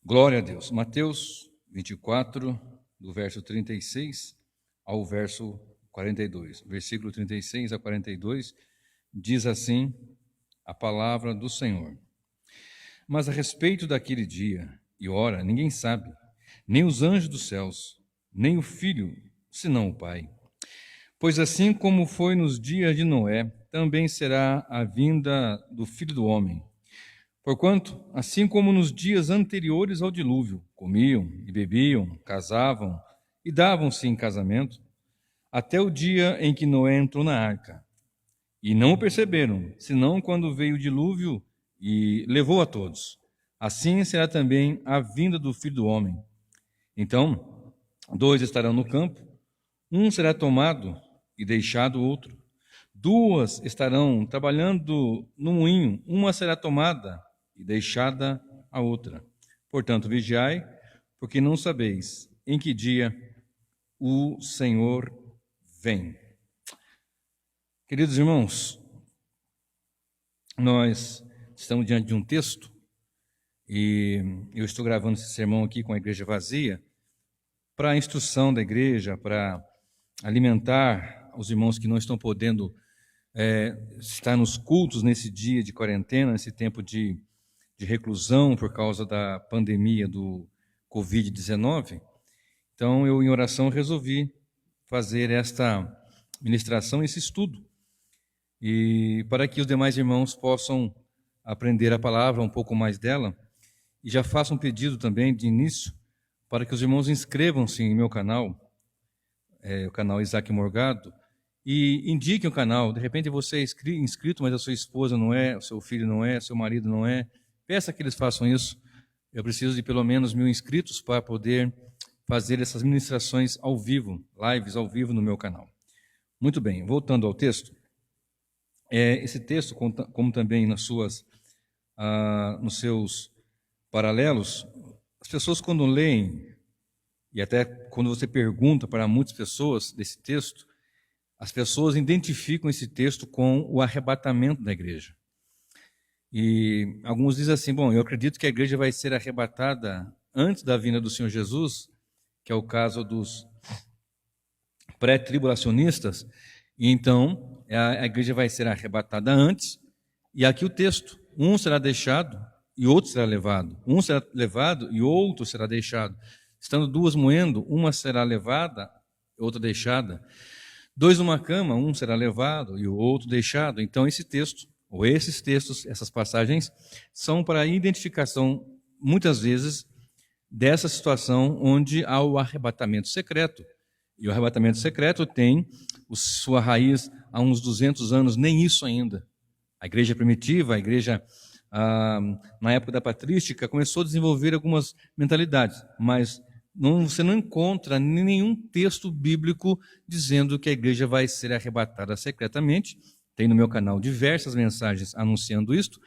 Glória a Deus. Mateus 24, do verso 36 ao verso 42. Versículo 36 a 42 diz assim a palavra do Senhor. Mas a respeito daquele dia e hora, ninguém sabe, nem os anjos dos céus, nem o Filho, senão o Pai. Pois assim como foi nos dias de Noé, também será a vinda do Filho do Homem. Porquanto, assim como nos dias anteriores ao dilúvio, comiam e bebiam, casavam e davam-se em casamento, até o dia em que Noé entrou na arca. E não o perceberam, senão quando veio o dilúvio e levou a todos. Assim será também a vinda do Filho do Homem. Então, 2 estarão no campo, um será tomado e deixado o outro. 2 estarão trabalhando no moinho, uma será tomada e deixada a outra. Portanto, vigiai, porque não sabeis em que dia o Senhor vem. Queridos irmãos, nós estamos diante de um texto, e eu estou gravando esse sermão aqui com a igreja vazia, para a instrução da igreja, para alimentar os irmãos que não estão podendo estar nos cultos nesse dia de quarentena, nesse tempo de reclusão por causa da pandemia do Covid-19. Então, eu, em oração, resolvi fazer esta ministração, esse estudo, e para que os demais irmãos possam aprender a palavra, um pouco mais dela, e já faço um pedido também de início, para que os irmãos inscrevam-se em meu canal, o canal Isaac Morgado, e indiquem o canal. De repente você é inscrito, mas a sua esposa não é, o seu filho não é, seu marido não é, peça que eles façam isso. Eu preciso de pelo menos 1000 inscritos para poder fazer essas ministrações ao vivo, lives ao vivo no meu canal. Muito bem, voltando ao texto. Esse texto, como também nos seus paralelos, as pessoas quando leem, e até quando você pergunta para muitas pessoas desse texto, as pessoas identificam esse texto com o arrebatamento da igreja. E alguns dizem assim, bom, eu acredito que a igreja vai ser arrebatada antes da vinda do Senhor Jesus, que é o caso dos pré-tribulacionistas, e então a igreja vai ser arrebatada antes, e aqui o texto, um será deixado e outro será levado, um será levado e outro será deixado. Estando 2 moendo, uma será levada, outra deixada. 2 numa cama, um será levado e o outro deixado. Então esse texto, ou esses textos, essas passagens, são para a identificação, muitas vezes, dessa situação onde há o arrebatamento secreto. E o arrebatamento secreto tem sua raiz há uns 200 anos, nem isso ainda. A igreja primitiva, a igreja na época da patrística, começou a desenvolver algumas mentalidades, mas você não encontra nenhum texto bíblico dizendo que a igreja vai ser arrebatada secretamente. Tem no meu canal diversas mensagens anunciando isto.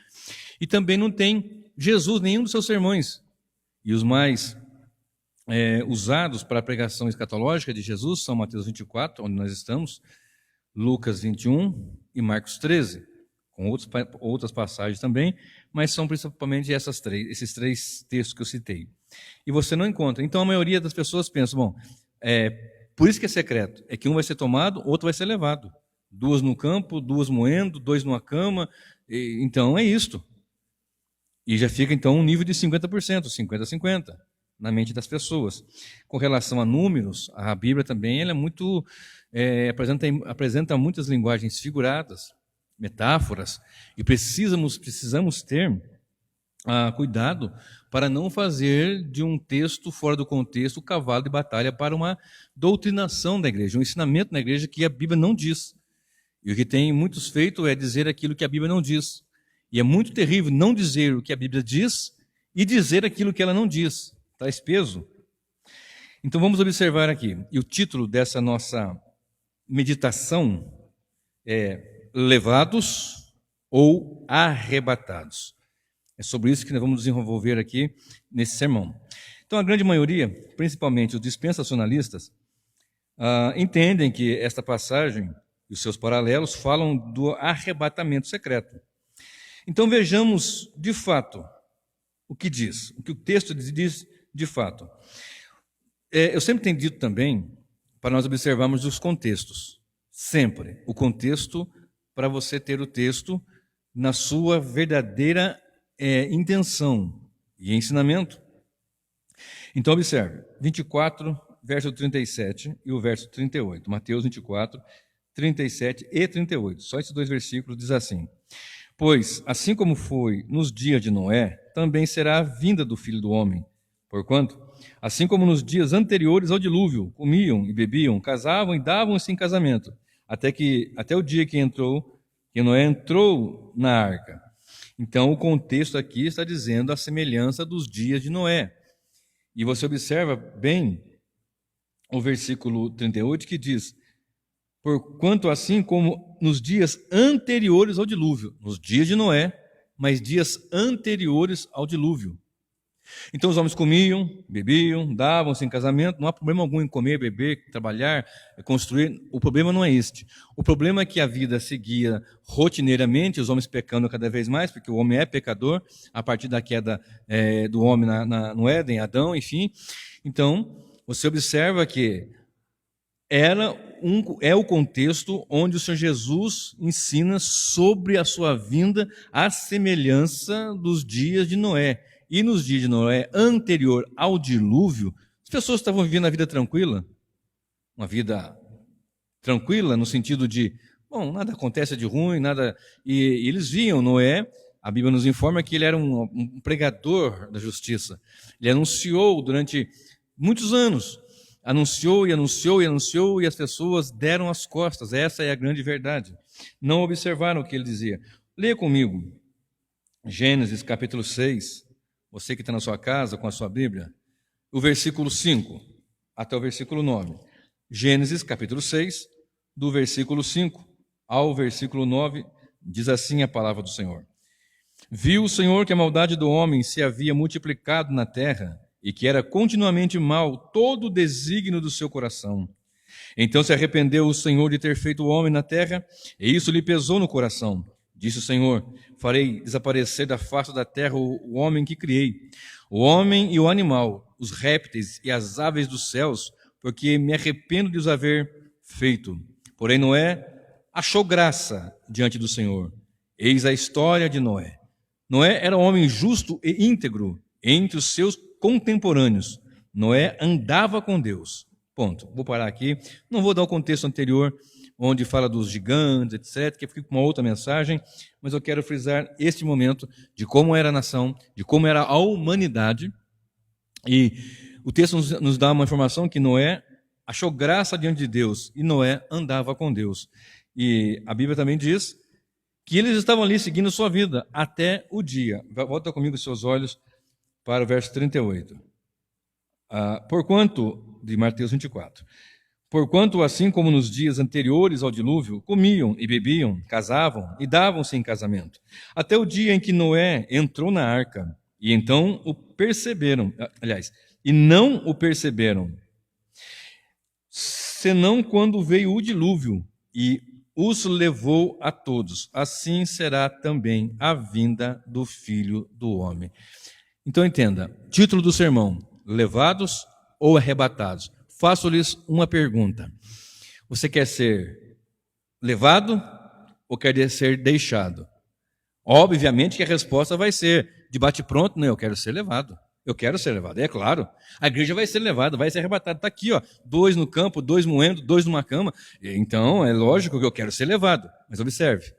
E também não tem Jesus, nenhum dos seus sermões. E os mais usados para a pregação escatológica de Jesus são Mateus 24, onde nós estamos, Lucas 21 e Marcos 13, com outras passagens também, mas são principalmente esses três textos que eu citei. E você não encontra. Então a maioria das pessoas pensa, bom, por isso que é secreto, é que um vai ser tomado, outro vai ser levado. 2 no campo, 2 moendo, 2 numa cama, então é isto. E já fica então um nível de 50%, 50-50, na mente das pessoas. Com relação a números, a Bíblia também ela é muito, apresenta muitas linguagens figuradas, metáforas, e precisamos ter cuidado para não fazer de um texto fora do contexto o cavalo de batalha para uma doutrinação da igreja, um ensinamento na igreja que a Bíblia não diz. E o que tem muitos feito é dizer aquilo que a Bíblia não diz. E é muito terrível não dizer o que a Bíblia diz e dizer aquilo que ela não diz. Traz peso. Então vamos observar aqui. E o título dessa nossa meditação é Levados ou Arrebatados. É sobre isso que nós vamos desenvolver aqui nesse sermão. Então a grande maioria, principalmente os dispensacionalistas, entendem que esta passagem e os seus paralelos falam do arrebatamento secreto. Então vejamos, de fato, o que diz, o que o texto diz de fato. Eu sempre tenho dito também para nós observarmos os contextos. Sempre. O contexto para você ter o texto na sua verdadeira intenção e ensinamento. Então, observe, 24, verso 37 e o verso 38. Mateus 24, 37 e 38. Só esses dois versículos diz assim: Pois, assim como foi nos dias de Noé, também será a vinda do Filho do Homem. Porquanto, assim como nos dias anteriores ao dilúvio, comiam e bebiam, casavam e davam-se em casamento, até o dia que Noé entrou na arca. Então, o contexto aqui está dizendo a semelhança dos dias de Noé. E você observa bem o versículo 38 que diz: Porquanto assim como nos dias anteriores ao dilúvio, nos dias de Noé, mas dias anteriores ao dilúvio. Então os homens comiam, bebiam, davam-se em casamento, não há problema algum em comer, beber, trabalhar, construir, o problema não é este. O problema é que a vida seguia rotineiramente, os homens pecando cada vez mais, porque o homem é pecador, a partir da queda do homem no Éden, Adão, enfim. Então, você observa que é o contexto onde o Senhor Jesus ensina sobre a sua vinda, a semelhança dos dias de Noé. E nos dias de Noé, anterior ao dilúvio, as pessoas estavam vivendo a vida tranquila, uma vida tranquila no sentido de, bom, nada acontece de ruim, nada. E eles viam Noé, a Bíblia nos informa que ele era um pregador da justiça. Ele anunciou durante muitos anos, anunciou e anunciou e anunciou, e as pessoas deram as costas. Essa é a grande verdade. Não observaram o que ele dizia. Leia comigo, Gênesis capítulo 6. Você que está na sua casa com a sua Bíblia, o versículo 5 até o versículo 9. Gênesis, capítulo 6, do versículo 5 ao versículo 9, diz assim a palavra do Senhor. Viu o Senhor que a maldade do homem se havia multiplicado na terra e que era continuamente mal todo o desígnio do seu coração. Então se arrependeu o Senhor de ter feito o homem na terra, e isso lhe pesou no coração. Disse o Senhor: farei desaparecer da face da terra o homem que criei, o homem e o animal, os répteis e as aves dos céus, porque me arrependo de os haver feito. Porém Noé achou graça diante do Senhor. Eis a história de Noé. Noé era um homem justo e íntegro entre os seus contemporâneos. Noé andava com Deus. Ponto. Vou parar aqui. Não vou dar o contexto anterior, onde fala dos gigantes, etc., que fica com uma outra mensagem, mas eu quero frisar este momento de como era a nação, de como era a humanidade. E o texto nos dá uma informação que Noé achou graça diante de Deus, e Noé andava com Deus. E a Bíblia também diz que eles estavam ali seguindo sua vida até o dia. Volta comigo os seus olhos para o verso 38. Porquanto, de Mateus 24, porquanto, assim como nos dias anteriores ao dilúvio, comiam e bebiam, casavam e davam-se em casamento, até o dia em que Noé entrou na arca, e então o perceberam, e não o perceberam, senão quando veio o dilúvio e os levou a todos. Assim será também a vinda do Filho do Homem. Então entenda, título do sermão: levados ou arrebatados? Faço-lhes uma pergunta: você quer ser levado ou quer ser deixado? Obviamente que a resposta vai ser de bate-pronto: não, eu quero ser levado. Eu quero ser levado, é claro. A igreja vai ser levada, vai ser arrebatada. Está aqui, 2 no campo, 2 moendo, 2 numa cama. Então, é lógico que eu quero ser levado. Mas observe,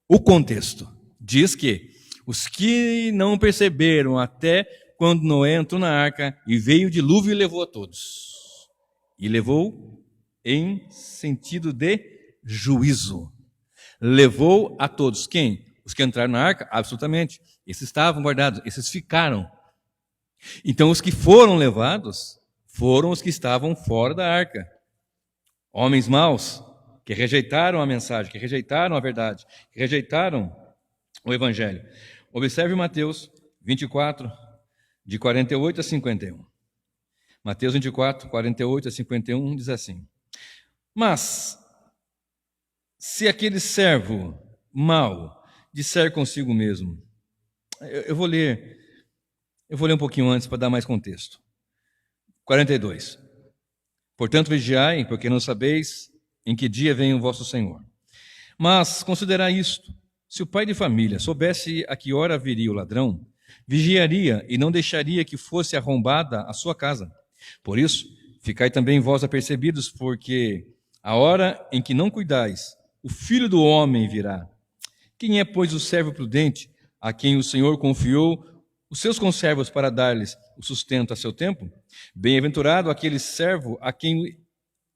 o contexto diz que os que não perceberam até quando Noé entrou na arca e veio o dilúvio e levou a todos. E levou em sentido de juízo. Levou a todos. Quem? Os que entraram na arca? Absolutamente. Esses estavam guardados, esses ficaram. Então os que foram levados foram os que estavam fora da arca. Homens maus, que rejeitaram a mensagem, que rejeitaram a verdade, que rejeitaram o evangelho. Observe Mateus 24, de 48 a 51. Mateus 24, 48 a 51 diz assim: mas se aquele servo mau disser consigo mesmo, eu vou ler Eu vou ler um pouquinho antes para dar mais contexto. 42. Portanto, vigiai, porque não sabeis em que dia vem o vosso Senhor. Mas considerai isto: se o pai de família soubesse a que hora viria o ladrão, vigiaria e não deixaria que fosse arrombada a sua casa. Por isso, ficai também vós apercebidos, porque a hora em que não cuidais, o Filho do Homem virá. Quem é, pois, o servo prudente, a quem o Senhor confiou os seus conservos para dar-lhes o sustento a seu tempo? Bem-aventurado aquele servo a quem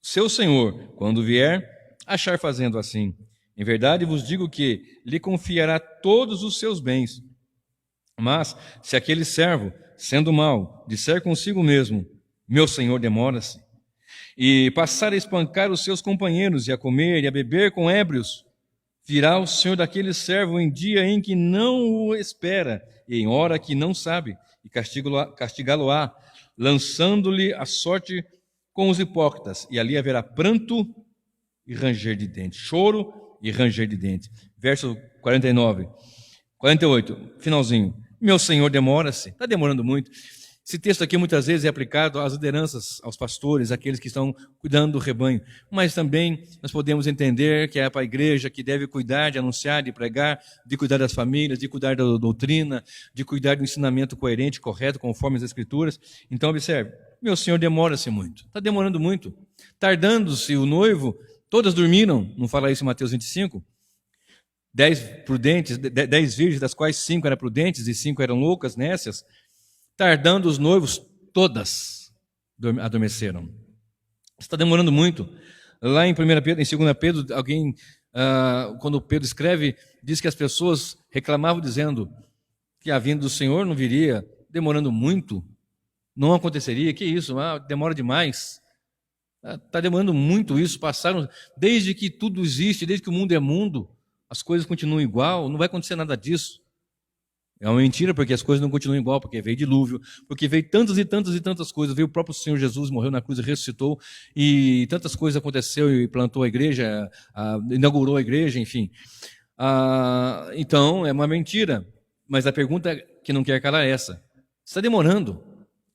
seu Senhor, quando vier, achar fazendo assim. Em verdade vos digo que lhe confiará todos os seus bens. Mas, se aquele servo, sendo mau, disser consigo mesmo: meu senhor demora-se, e passar a espancar os seus companheiros, e a comer e a beber com ébrios, virá o senhor daquele servo em dia em que não o espera, e em hora que não sabe, e castigá-lo-á, lançando-lhe a sorte com os hipócritas, e ali haverá pranto e ranger de dentes, choro e ranger de dentes. Verso 49, 48, finalzinho. Meu senhor demora-se, está demorando muito. Esse texto aqui muitas vezes é aplicado às lideranças, aos pastores, aqueles que estão cuidando do rebanho. Mas também nós podemos entender que é para a igreja que deve cuidar, de anunciar, de pregar, de cuidar das famílias, de cuidar da doutrina, de cuidar do ensinamento coerente, correto, conforme as Escrituras. Então observe, meu senhor demora-se muito, está demorando muito. Tardando-se o noivo, todas dormiram, não fala isso em Mateus 25? 10 prudentes, 10 virgens, das quais 5 eram prudentes e 5 eram loucas, nécias. Tardando os noivos, todas adormeceram. Está demorando muito. Lá em 1 Pedro, em 2 Pedro, alguém, quando Pedro escreve, diz que as pessoas reclamavam dizendo que a vinda do Senhor não viria, demorando muito, não aconteceria. Que isso? Demora demais. Está demorando muito isso. Passaram, desde que tudo existe, desde que o mundo é mundo, as coisas continuam igual, não vai acontecer nada disso. É uma mentira, porque as coisas não continuam igual, porque veio dilúvio, porque veio tantas e tantas e tantas coisas. Veio o próprio Senhor Jesus, morreu na cruz e ressuscitou, e tantas coisas aconteceu e plantou a igreja, inaugurou a igreja, enfim. Então, é uma mentira. Mas a pergunta que não quer calar é essa. Está demorando.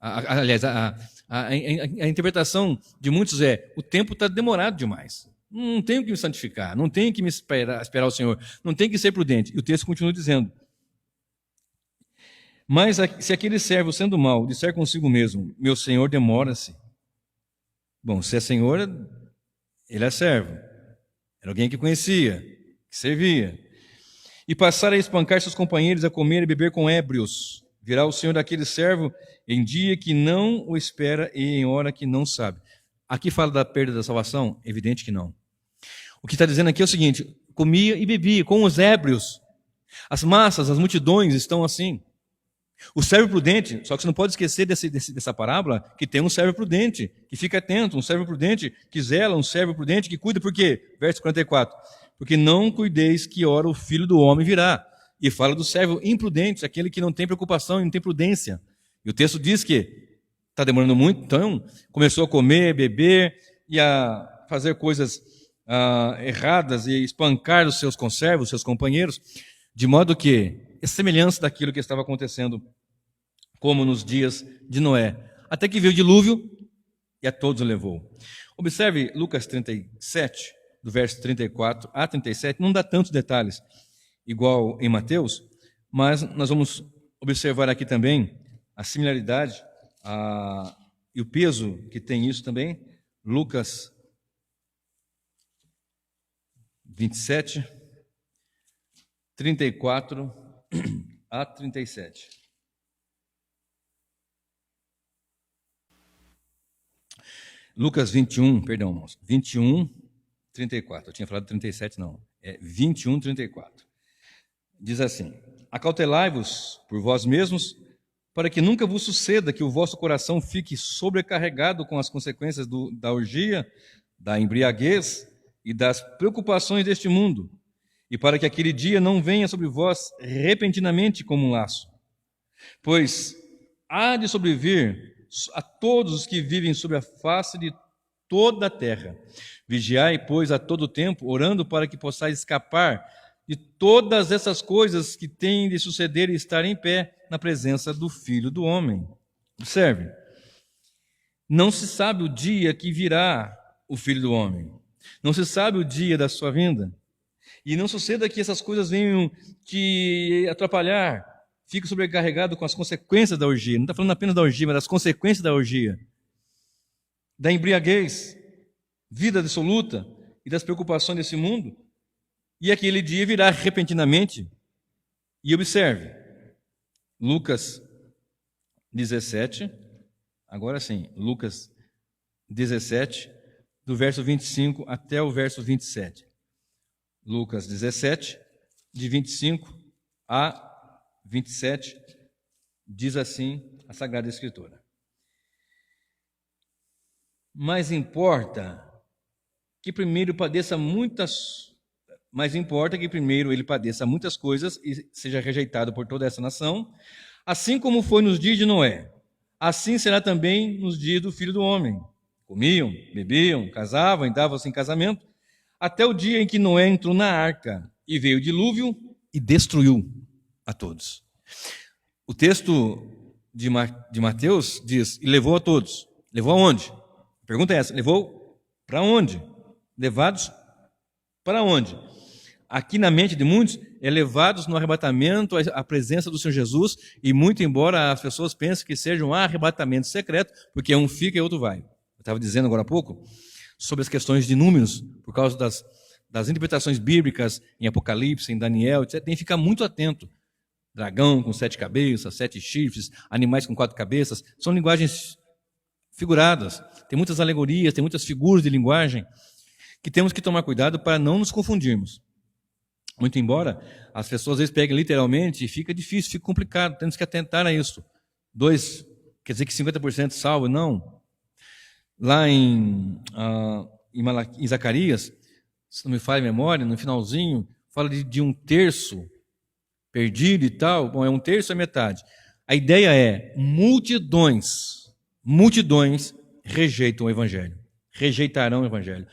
Aliás, a interpretação de muitos é: o tempo está demorado demais. Não tenho que me santificar, não tenho que me esperar o Senhor, não tenho que ser prudente. E o texto continua dizendo: mas se aquele servo, sendo mau, disser consigo mesmo: meu senhor demora-se. Bom, se é senhor, ele é servo. Era alguém que conhecia, que servia. E passar a espancar seus companheiros, a comer e beber com ébrios. Virá o senhor daquele servo em dia que não o espera e em hora que não sabe. Aqui fala da perda da salvação? Evidente que não. O que está dizendo aqui é o seguinte: comia e bebia com os ébrios. As massas, as multidões estão assim. O servo prudente, só que você não pode esquecer dessa parábola, que tem um servo prudente, que fica atento, um servo prudente que zela, um servo prudente que cuida. Por quê? Verso 44. Porque não cuideis que hora o Filho do Homem virá. E fala do servo imprudente, aquele que não tem preocupação e não tem prudência. E o texto diz que está demorando muito, então começou a comer, beber e a fazer coisas erradas e espancar os seus conservos, os seus companheiros, de modo que é semelhança daquilo que estava acontecendo como nos dias de Noé. Até que veio o dilúvio e a todos o levou. Observe Lucas 37, do verso 34 a 37, não dá tantos detalhes igual em Mateus, mas nós vamos observar aqui também a similaridade e o peso que tem isso também. Lucas 27, 34 a 37. Lucas 21, perdão, irmãos, 21, 34. Eu tinha falado 37, não. É 21, 34. Diz assim: acautelai-vos por vós mesmos, para que nunca vos suceda que o vosso coração fique sobrecarregado com as consequências da orgia, da embriaguez e das preocupações deste mundo, e para que aquele dia não venha sobre vós repentinamente como um laço. Pois há de sobrevir a todos os que vivem sobre a face de toda a terra. Vigiai, pois, a todo tempo, orando para que possais escapar de todas essas coisas que têm de suceder e estar em pé na presença do Filho do Homem. Observe, não se sabe o dia que virá o Filho do Homem. Não se sabe o dia da sua vinda. E não suceda que essas coisas venham te atrapalhar, fique sobrecarregado com as consequências da orgia. Não está falando apenas da orgia, mas das consequências da orgia. Da embriaguez, vida dissoluta e das preocupações desse mundo. E aquele dia virá repentinamente. E observe, Lucas 17, agora sim, Lucas 17, do verso 25 até o verso 27. Lucas 17, de 25 a 27, diz assim a Sagrada Escritura. Mas importa que primeiro ele padeça muitas coisas e seja rejeitado por toda essa nação, assim como foi nos dias de Noé, assim será também nos dias do Filho do Homem. Comiam, bebiam, casavam e davam-se em casamento, até o dia em que Noé entrou na arca e veio o dilúvio e destruiu a todos. O texto de Mateus diz, e levou a todos. Levou aonde? A pergunta é essa, levou para onde? Levados para onde? Aqui na mente de muitos, é levados no arrebatamento à presença do Senhor Jesus, e muito embora as pessoas pensem que seja um arrebatamento secreto, porque um fica e outro vai. Eu estava dizendo agora há pouco sobre as questões de números, por causa das interpretações bíblicas em Apocalipse, em Daniel, etc. Tem que ficar muito atento. Dragão com 7 cabeças, 7 chifres, animais com 4 cabeças, são linguagens figuradas. Tem muitas alegorias, tem muitas figuras de linguagem que temos que tomar cuidado para não nos confundirmos. Muito embora as pessoas às vezes peguem literalmente e fica difícil, fica complicado, temos que atentar a isso. 2, quer dizer que 50% salvo? Não. Lá em Zacarias, se não me falha a memória, no finalzinho, fala de um terço perdido e tal. Bom, é um terço a metade. A ideia é multidões rejeitam o Evangelho. Rejeitarão o Evangelho.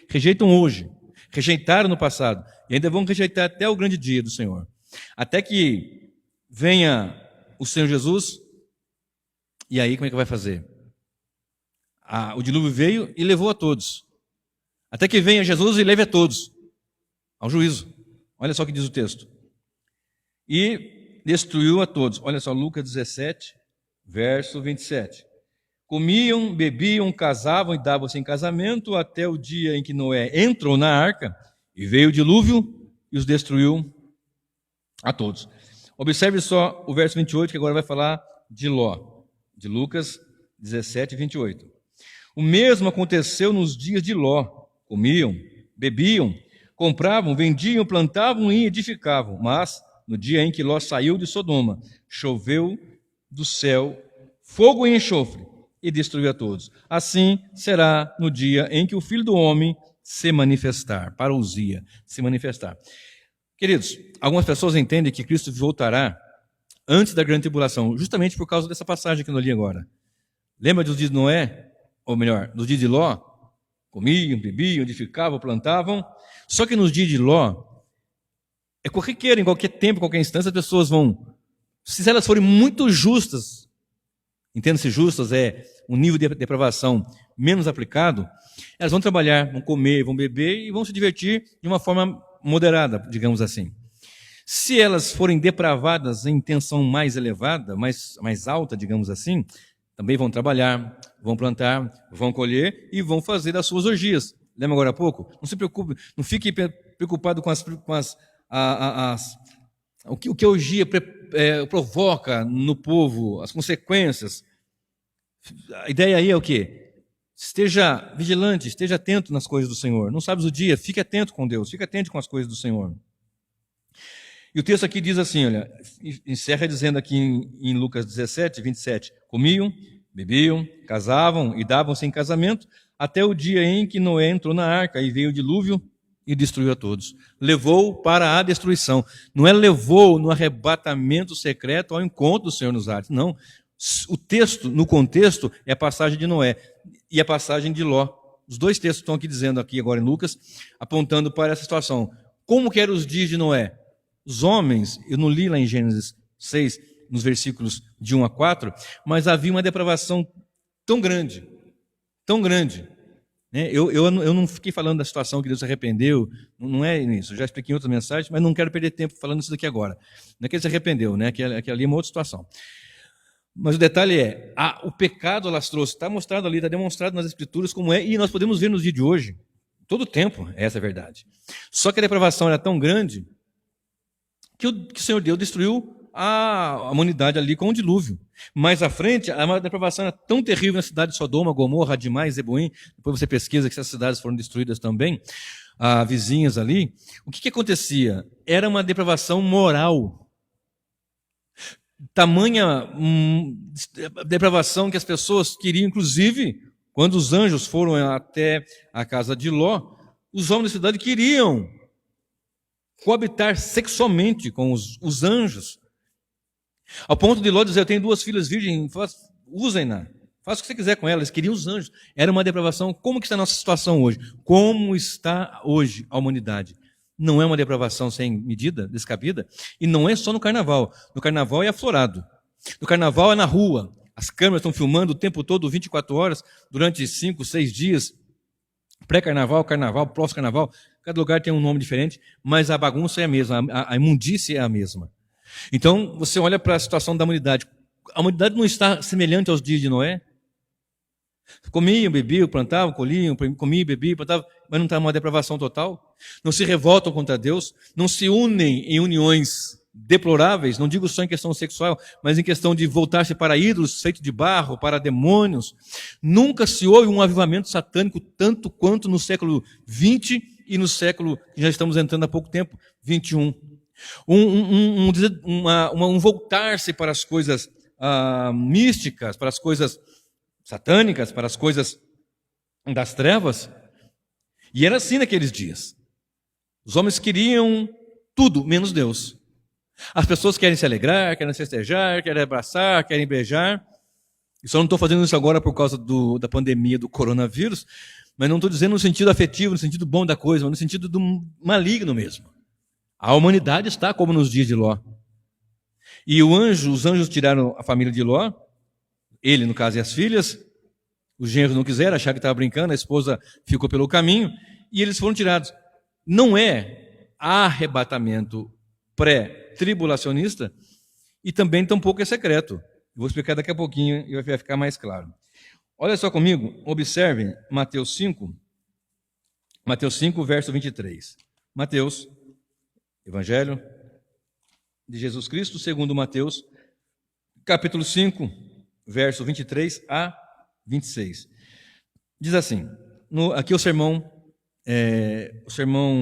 Rejeitam hoje. Rejeitaram no passado. E ainda vão rejeitar até o grande dia do Senhor. Até que venha o Senhor Jesus. E aí como é que vai fazer? O dilúvio veio e levou a todos. Até que venha Jesus e leve a todos ao juízo. Olha só o que diz o texto. E destruiu a todos. Olha só, Lucas 17, verso 27. Comiam, bebiam, casavam e davam-se em casamento até o dia em que Noé entrou na arca e veio o dilúvio e os destruiu a todos. Observe só o verso 28, que agora vai falar de Ló, de Lucas 17, 28. O mesmo aconteceu nos dias de Ló. Comiam, bebiam, compravam, vendiam, plantavam e edificavam. Mas, no dia em que Ló saiu de Sodoma, choveu do céu fogo e enxofre e destruiu a todos. Assim será no dia em que o Filho do Homem se manifestar. Parousia, se manifestar. Queridos, algumas pessoas entendem que Cristo voltará antes da grande tribulação, justamente por causa dessa passagem que eu li agora. Lembra dos dias de Noé? Ou melhor, dos dias de Ló? Comiam, bebiam, edificavam, plantavam. Só que nos dias de Ló, é corriqueiro, em qualquer tempo, em qualquer instância, as pessoas vão, se elas forem muito justas, entenda-se justas, é um nível de depravação menos aplicado, elas vão trabalhar, vão comer, vão beber e vão se divertir de uma forma moderada, digamos assim. Se elas forem depravadas em intenção mais elevada, mais alta, digamos assim, também vão trabalhar, vão plantar, vão colher e vão fazer as suas orgias. Lembra agora há pouco? Não se preocupe, não fique preocupado com o que a orgia provoca no povo, as consequências. A ideia aí é o quê? Esteja vigilante, esteja atento nas coisas do Senhor. Não sabes o dia, fique atento com Deus, fique atento com as coisas do Senhor. E o texto aqui diz assim, olha, encerra dizendo aqui em Lucas 17, 27, comiam, bebiam, casavam e davam-se em casamento, até o dia em que Noé entrou na arca e veio o dilúvio e destruiu a todos. Levou para a destruição. Não é levou no arrebatamento secreto ao encontro do Senhor nos ares. Não. O texto, no contexto, é a passagem de Noé e a passagem de Ló. Os dois textos estão aqui dizendo aqui agora em Lucas, apontando para essa situação. Como que eram os dias de Noé? Os homens, eu não li lá em Gênesis 6, nos versículos de 1 a 4, mas havia uma depravação tão grande, né? Eu não fiquei falando da situação que Deus se arrependeu, não é isso, eu já expliquei em outra mensagem, mas não quero perder tempo falando isso daqui agora. Não é que ele se arrependeu, né? Que ali é uma outra situação. Mas o detalhe é, o pecado lastroso está mostrado ali, está demonstrado nas Escrituras como é, e nós podemos ver nos dias de hoje, todo o tempo, essa é a verdade. Só que a depravação era tão grande que o Senhor Deus destruiu a humanidade ali com um dilúvio. Mais à frente, a depravação era tão terrível na cidade de Sodoma, Gomorra, Adimá e Zeboim, depois você pesquisa que essas cidades foram destruídas também, vizinhas ali. O que acontecia? Era uma depravação moral. Tamanha depravação que as pessoas queriam, inclusive, quando os anjos foram até a casa de Ló, os homens da cidade queriam coabitar sexualmente com os anjos. Ao ponto de Ló dizer, eu tenho 2 filhas virgens, usem-na, faça o que você quiser com elas. Eles queriam os anjos. Era uma depravação. Como que está a nossa situação hoje? Como está hoje a humanidade? Não é uma depravação sem medida, descabida, e não é só no carnaval. No carnaval é aflorado. No carnaval é na rua. As câmeras estão filmando o tempo todo, 24 horas, durante 5, 6 dias. Pré-carnaval, carnaval, pós-carnaval. Cada lugar tem um nome diferente, mas a bagunça é a mesma, a imundície é a mesma. Então, você olha para a situação da humanidade. A humanidade não está semelhante aos dias de Noé? Comiam, bebiam, plantavam, colhiam, comiam, bebiam, plantavam, mas não está uma depravação total? Não se revoltam contra Deus? Não se unem em uniões deploráveis? Não digo só em questão sexual, mas em questão de voltar-se para ídolos feitos de barro, para demônios. Nunca se houve um avivamento satânico tanto quanto no século XX e no século que já estamos entrando há pouco tempo, 21. Um voltar-se para as coisas místicas, para as coisas satânicas, para as coisas das trevas. E era assim naqueles dias. Os homens queriam tudo, menos Deus. As pessoas querem se alegrar, querem festejar, querem abraçar, querem beijar. E só não estou fazendo isso agora por causa da pandemia do coronavírus, mas não estou dizendo no sentido afetivo, no sentido bom da coisa, mas no sentido do maligno mesmo. A humanidade está como nos dias de Ló. E os anjos tiraram a família de Ló, ele, no caso, e as filhas. Os genros não quiseram, acharam que estava brincando, a esposa ficou pelo caminho, e eles foram tirados. Não é arrebatamento pré-tribulacionista, e também tampouco é secreto. Vou explicar daqui a pouquinho e vai ficar mais claro. Olha só comigo, observe Mateus 5, verso 23. Mateus, Evangelho de Jesus Cristo, segundo Mateus, capítulo 5, verso 23 a 26. Diz assim, aqui o sermão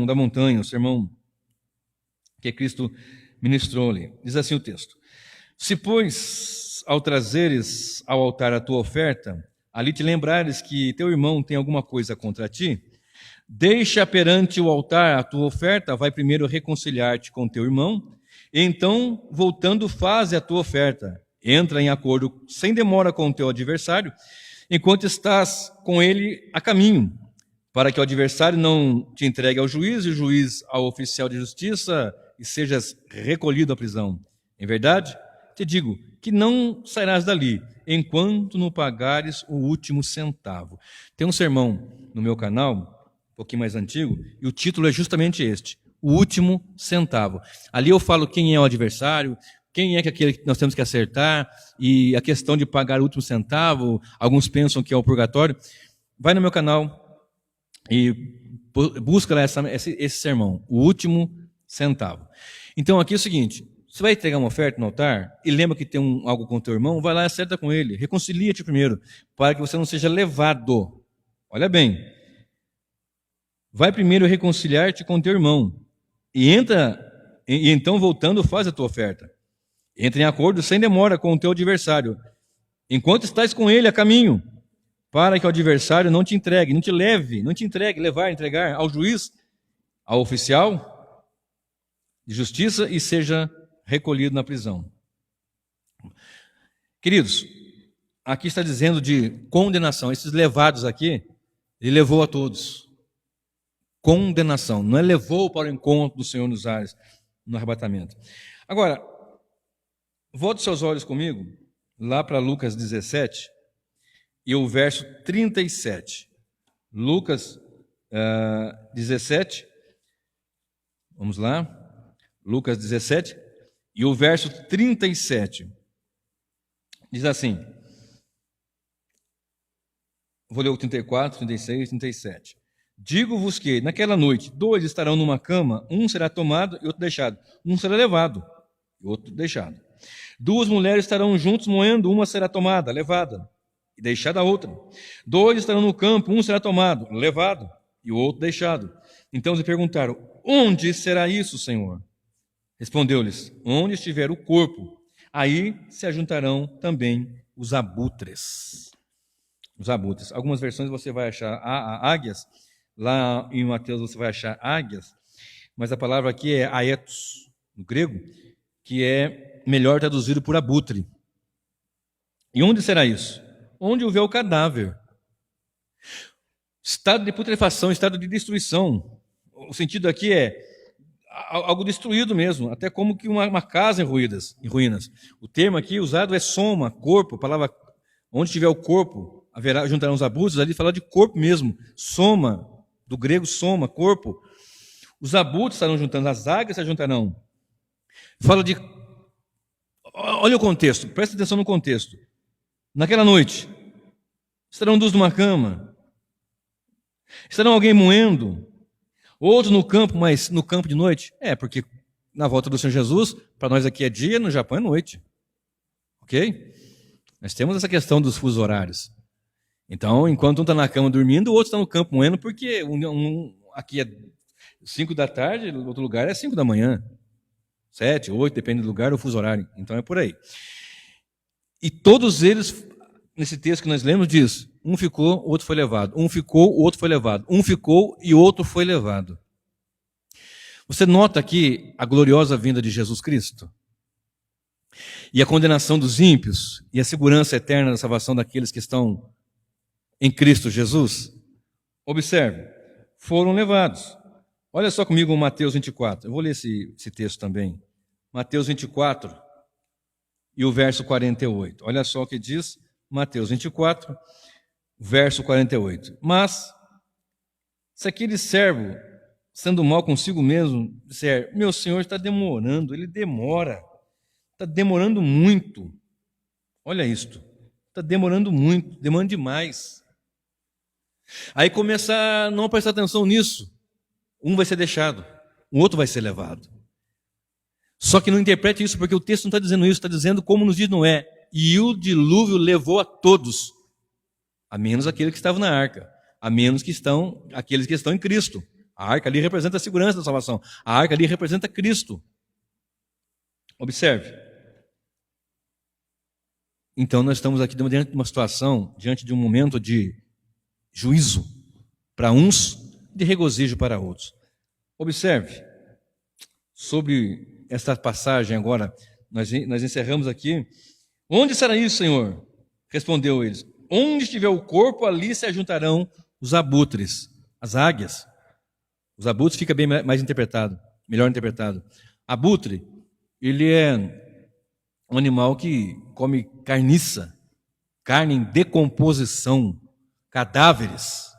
da montanha, o sermão que Cristo ministrou ali. Diz assim o texto: se, pois, ao trazeres ao altar a tua oferta, ali te lembrares que teu irmão tem alguma coisa contra ti, deixa perante o altar a tua oferta, vai primeiro reconciliar-te com teu irmão, e então, voltando, faze a tua oferta. Entra em acordo sem demora com o teu adversário, enquanto estás com ele a caminho, para que o adversário não te entregue ao juiz, e o juiz ao oficial de justiça, e sejas recolhido à prisão. Em verdade, te digo que não sairás dali, enquanto não pagares o último centavo. Tem um sermão no meu canal, um pouquinho mais antigo, e o título é justamente este: o último centavo. Ali eu falo quem é o adversário, quem é aquele que nós temos que acertar, e a questão de pagar o último centavo, alguns pensam que é o purgatório. Vai no meu canal e busca lá esse sermão, o último centavo. Então aqui é o seguinte: você vai entregar uma oferta no altar e lembra que tem algo com o teu irmão, vai lá e acerta com ele, reconcilia-te primeiro, para que você não seja levado. Olha bem, vai primeiro reconciliar-te com teu irmão, e então voltando faz a tua oferta. Entra em acordo sem demora com o teu adversário, enquanto estás com ele a caminho, para que o adversário não te entregue, não te leve, não te entregue, entregar ao juiz, ao oficial de justiça, e seja recolhido na prisão. Queridos, aqui está dizendo de condenação. Esses levados aqui, ele levou a todos. Condenação. Não é levou para o encontro do Senhor nos ares, no arrebatamento. Agora, volte seus olhos comigo, lá para Lucas 17, e o verso 37. Lucas 17, vamos lá, Lucas 17, e o verso 37, diz assim, vou ler o 34, 36, 37. Digo-vos que, naquela noite, 2 estarão numa cama, um será tomado e outro deixado. Um será levado e outro deixado. 2 mulheres estarão juntos moendo, uma será tomada, levada, e deixada a outra. 2 estarão no campo, um será tomado, levado, e o outro deixado. Então lhe perguntaram, onde será isso, Senhor? Respondeu-lhes, onde estiver o corpo, aí se ajuntarão também os abutres. Os abutres. Algumas versões você vai achar águias, lá em Mateus você vai achar águias, mas a palavra aqui é aetos, no grego, que é melhor traduzido por abutre. E onde será isso? Onde houver o cadáver. Estado de putrefação, estado de destruição. O sentido aqui é algo destruído mesmo, até como que uma casa em ruínas. O termo aqui usado é soma, corpo, a palavra onde tiver o corpo, haverá, juntarão os abutres, ali fala de corpo mesmo, soma, do grego soma, corpo. Os abutres estarão juntando, as águias se juntarão. Fala de, olha o contexto, presta atenção no contexto. Naquela noite, estarão 2 numa cama, estarão alguém moendo, outro no campo, mas no campo de noite? Porque na volta do Senhor Jesus, para nós aqui é dia, no Japão é noite. Ok? Nós temos essa questão dos fusos horários. Então, enquanto um está na cama dormindo, o outro está no campo moendo, porque aqui é 5 da tarde, no outro lugar é 5 da manhã. 7, 8, depende do lugar, o fuso horário. Então é por aí. E todos eles, nesse texto que nós lemos, diz, um ficou, o outro foi levado. Um ficou, o outro foi levado. Um ficou e o outro foi levado. Você nota aqui a gloriosa vinda de Jesus Cristo? E a condenação dos ímpios e a segurança eterna da salvação daqueles que estão em Cristo Jesus? Observe, foram levados. Olha só comigo Mateus 24. Eu vou ler esse texto também. Mateus 24 e o verso 48. Olha só o que diz Mateus 24, verso 48. Mas, se aquele servo, sendo mal consigo mesmo, disser, meu senhor está demorando, ele demora. Está demorando muito. Olha isto. Está demorando muito, demora demais. Aí começa a não prestar atenção nisso. Um vai ser deixado, o outro vai ser levado. Só que não interprete isso, porque o texto não está dizendo isso, está dizendo como nos diz Noé. E o dilúvio levou a todos, a menos aqueles que estavam na arca, a menos aqueles que estão em Cristo. A arca ali representa a segurança da salvação. A arca ali representa Cristo. Observe. Então nós estamos aqui diante de uma situação, diante de um momento de juízo para uns, de regozijo para outros. Observe, sobre esta passagem agora, nós encerramos aqui. Onde será isso, Senhor? Respondeu eles. Onde estiver o corpo, ali se ajuntarão os abutres, as águias. Os abutres fica bem mais interpretado, melhor interpretado. Abutre, ele é um animal que come carniça, carne em decomposição, cadáveres.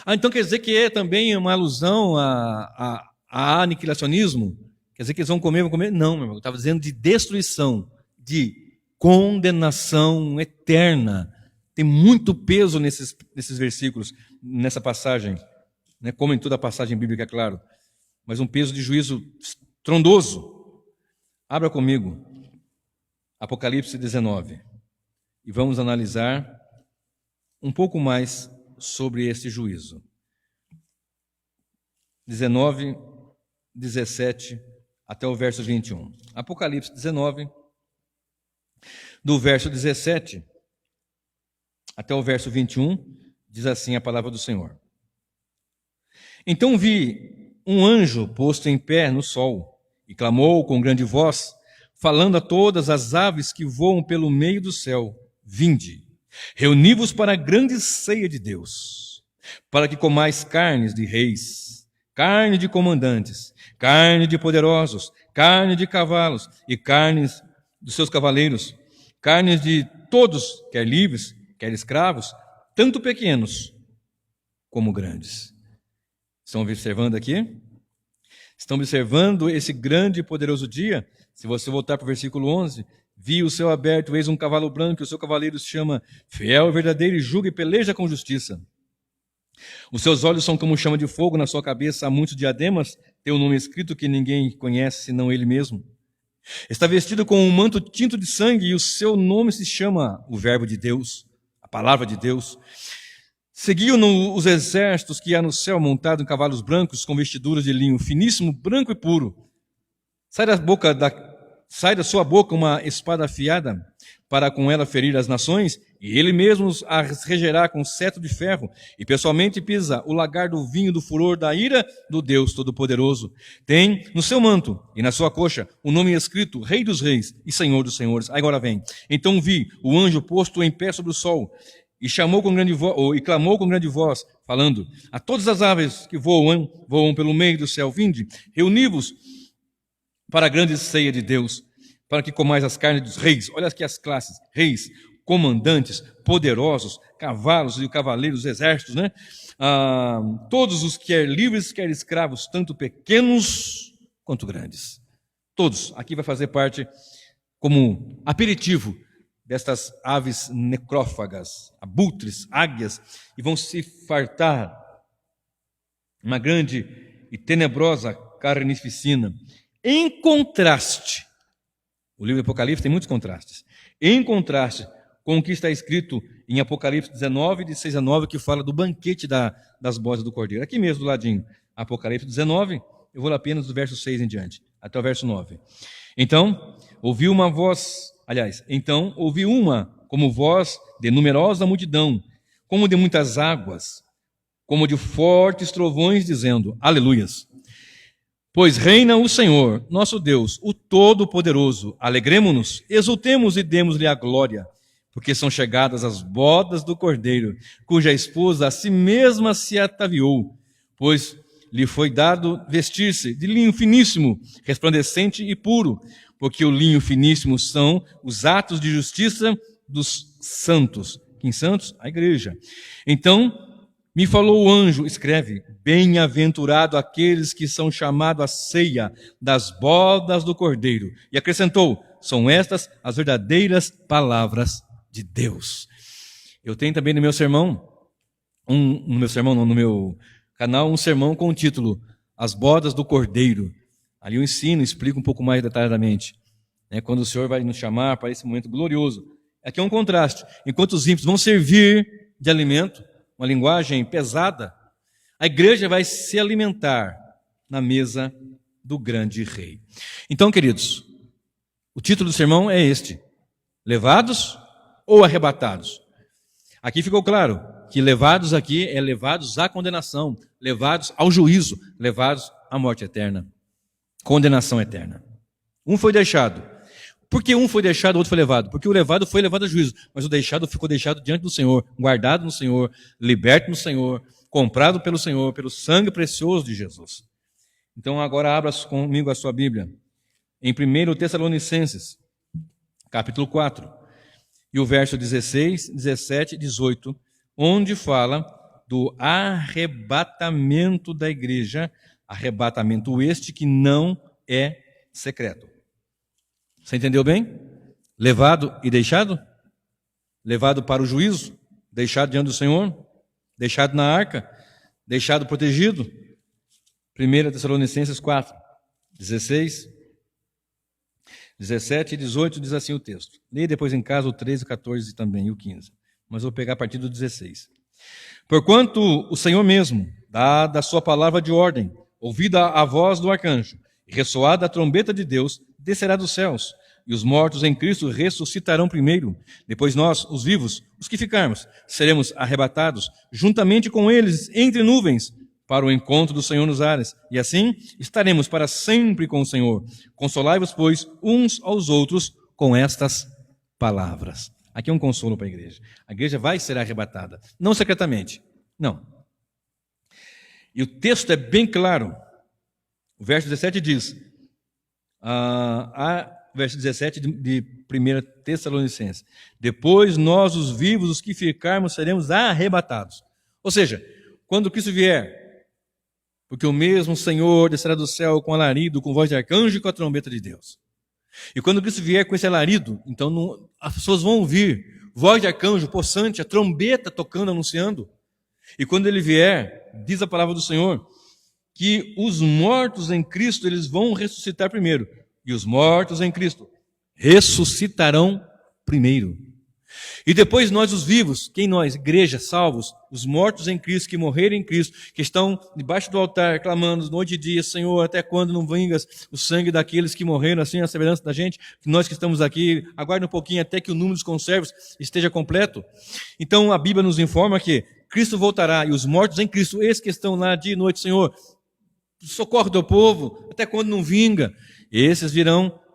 Então quer dizer que é também uma alusão a aniquilacionismo? Quer dizer que eles vão comer? Não, meu irmão, eu estava dizendo de destruição, de condenação eterna. Tem muito peso nesses versículos, nessa passagem, né? Como em toda a passagem bíblica, é claro, mas um peso de juízo estrondoso. Abra comigo, Apocalipse 19, e vamos analisar um pouco mais sobre esse juízo. 19, 17 até o verso 21. Apocalipse 19, do verso 17 até o verso 21, diz assim a palavra do Senhor. Então vi um anjo posto em pé no sol, e clamou com grande voz, falando a todas as aves que voam pelo meio do céu, vinde, reuni-vos para a grande ceia de Deus, para que comais carnes de reis, carne de comandantes, carne de poderosos, carne de cavalos e carnes dos seus cavaleiros, carnes de todos, quer livres, quer escravos, tanto pequenos como grandes. Estão observando aqui? Estão observando esse grande e poderoso dia? Se você voltar para o versículo 11, vi o céu aberto, eis um cavalo branco, e o seu cavaleiro se chama Fiel e Verdadeiro, e julga e peleja com justiça. Os seus olhos são como chama de fogo, na sua cabeça há muitos diademas, tem um nome escrito que ninguém conhece senão ele mesmo. Está vestido com um manto tinto de sangue, e o seu nome se chama o Verbo de Deus, a Palavra de Deus. Seguiu-no os exércitos que há no céu, montado em cavalos brancos, com vestiduras de linho finíssimo, branco e puro. Sai da sua boca uma espada afiada, para com ela ferir as nações, e ele mesmo as regerá com cetro de ferro, e pessoalmente pisa o lagar do vinho do furor da ira do Deus Todo-Poderoso. Tem no seu manto e na sua coxa o nome escrito, Rei dos Reis e Senhor dos Senhores. Agora vem. Então vi o anjo posto em pé sobre o sol, e clamou com grande voz, falando: a todas as aves que voam pelo meio do céu, vinde, reuni-vos para a grande ceia de Deus, para que comais as carnes dos reis. Olha aqui as classes: reis, comandantes, poderosos, cavalos e cavaleiros, exércitos, né? Todos os quer livres, quer escravos, tanto pequenos quanto grandes. Todos. Aqui vai fazer parte como aperitivo destas aves necrófagas, abutres, águias, e vão se fartar uma grande e tenebrosa carnificina. Em contraste, o livro de Apocalipse tem muitos contrastes. Em contraste com o que está escrito em Apocalipse 19, de 6 a 9, que fala do banquete das bodas do Cordeiro. Aqui mesmo do ladinho, Apocalipse 19, eu vou apenas do verso 6 em diante, até o verso 9. Então, ouvi uma como voz de numerosa multidão, como de muitas águas, como de fortes trovões, dizendo: Aleluias! Pois reina o Senhor, nosso Deus, o Todo-Poderoso. Alegremo-nos, exultemos e demos-lhe a glória, porque são chegadas as bodas do Cordeiro, cuja esposa a si mesma se ataviou, pois lhe foi dado vestir-se de linho finíssimo, resplandecente e puro, porque o linho finíssimo são os atos de justiça dos santos. Quem santos? A igreja. Então me falou o anjo, escreve: bem-aventurado aqueles que são chamados à ceia das bodas do Cordeiro. E acrescentou: são estas as verdadeiras palavras de Deus. Eu tenho também no meu sermão, no meu canal, um sermão com o título As Bodas do Cordeiro. Ali eu explico um pouco mais detalhadamente, quando o Senhor vai nos chamar para esse momento glorioso. Aqui é um contraste. Enquanto os ímpios vão servir de alimento, uma linguagem pesada, a igreja vai se alimentar na mesa do grande rei. Então, queridos, o título do sermão é este: levados ou arrebatados? Aqui ficou claro que levados aqui é levados à condenação, levados ao juízo, levados à morte eterna, condenação eterna. Um foi deixado. Por que um foi deixado, o outro foi levado? Porque o levado foi levado a juízo, mas o deixado ficou deixado diante do Senhor, guardado no Senhor, liberto no Senhor, comprado pelo Senhor, pelo sangue precioso de Jesus. Então agora abra comigo a sua Bíblia, em 1 Tessalonicenses, capítulo 4, e o verso 16, 17 e 18, onde fala do arrebatamento da igreja, arrebatamento este que não é secreto. Você entendeu bem? Levado e deixado? Levado para o juízo, deixado diante do Senhor, deixado na arca, deixado protegido. 1 Tessalonicenses 4, 16, 17 e 18 diz assim o texto. Leia depois em casa o 13, 14 também e o 15. Mas vou pegar a partir do 16. Porquanto o Senhor mesmo, dada a sua palavra de ordem, ouvida a voz do arcanjo, e ressoada a trombeta de Deus, descerá dos céus, e os mortos em Cristo ressuscitarão primeiro. Depois nós, os vivos, os que ficarmos, seremos arrebatados, juntamente com eles, entre nuvens, para o encontro do Senhor nos ares. E assim estaremos para sempre com o Senhor. Consolai-vos, pois, uns aos outros com estas palavras. Aqui é um consolo para a igreja. A igreja vai ser arrebatada. Não secretamente. Não. E o texto é bem claro. O verso 17 diz, verso 17 de 1 Tessalonicenses: depois nós, os vivos, os que ficarmos, seremos arrebatados. Ou seja, quando Cristo vier, porque o mesmo Senhor descerá do céu com alarido, com voz de arcanjo e com a trombeta de Deus. E quando Cristo vier com esse alarido, então as pessoas vão ouvir voz de arcanjo, possante, a trombeta tocando, anunciando. E quando ele vier, diz a palavra do Senhor, que os mortos em Cristo, eles vão ressuscitar primeiro. E os mortos em Cristo ressuscitarão primeiro. E depois nós, os vivos, quem nós? Igreja, salvos, os mortos em Cristo, que morreram em Cristo, que estão debaixo do altar, clamando noite e dia: Senhor, até quando não vingas o sangue daqueles que morreram, assim a semelhança da gente, que nós que estamos aqui, aguarde um pouquinho até que o número dos conservos esteja completo. Então a Bíblia nos informa que Cristo voltará, e os mortos em Cristo, esses que estão lá dia e noite: Senhor, socorre teu povo, até quando não vinga, esses